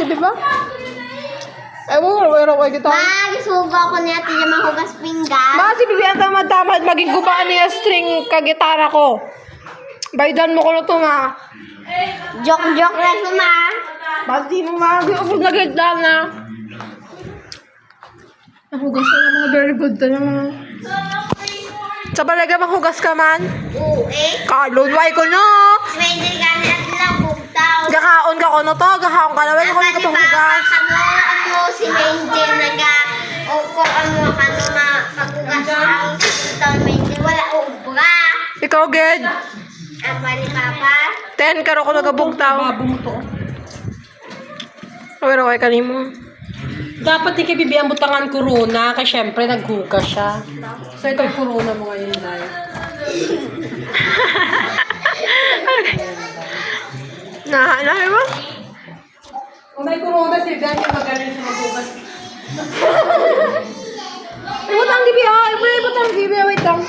di ba? Ay mo, wala ko kita. Gisugo ako niya tiya mahugas pinggan. Si Bibi ang tamad-tamad maging gubaan niya string kagitara ko. Baydan mo ko na to ma. Joke-joke lang suma. Di mo mag-upod na gitla na. Mahugas ka na mga very good ka naman. Sa balaga mahugas ka man? Oo Kalunway ko no. May hindi ka na lang bugtaw. Gakaon ka ko no to. Gakaon ka na. Wala ko Asa nito ni Papa hugas. ano si Menjen o kung ano magugas ang taon Menjen wala ubra. Ikaw, Ged. Apa ni Papa? 10 karo ko nagabugtaw. Pero kay kanimo. Dapat di kay Bibi ang butangan corona kasi syempre naghugas siya. So itong corona mo ngayon, Nay. Nahanay mo? Kung may corona si Bibi, magaling siya maghugas. Ay, wait lang, Bibi. Ay, wait lang, Bibi. Wait lang.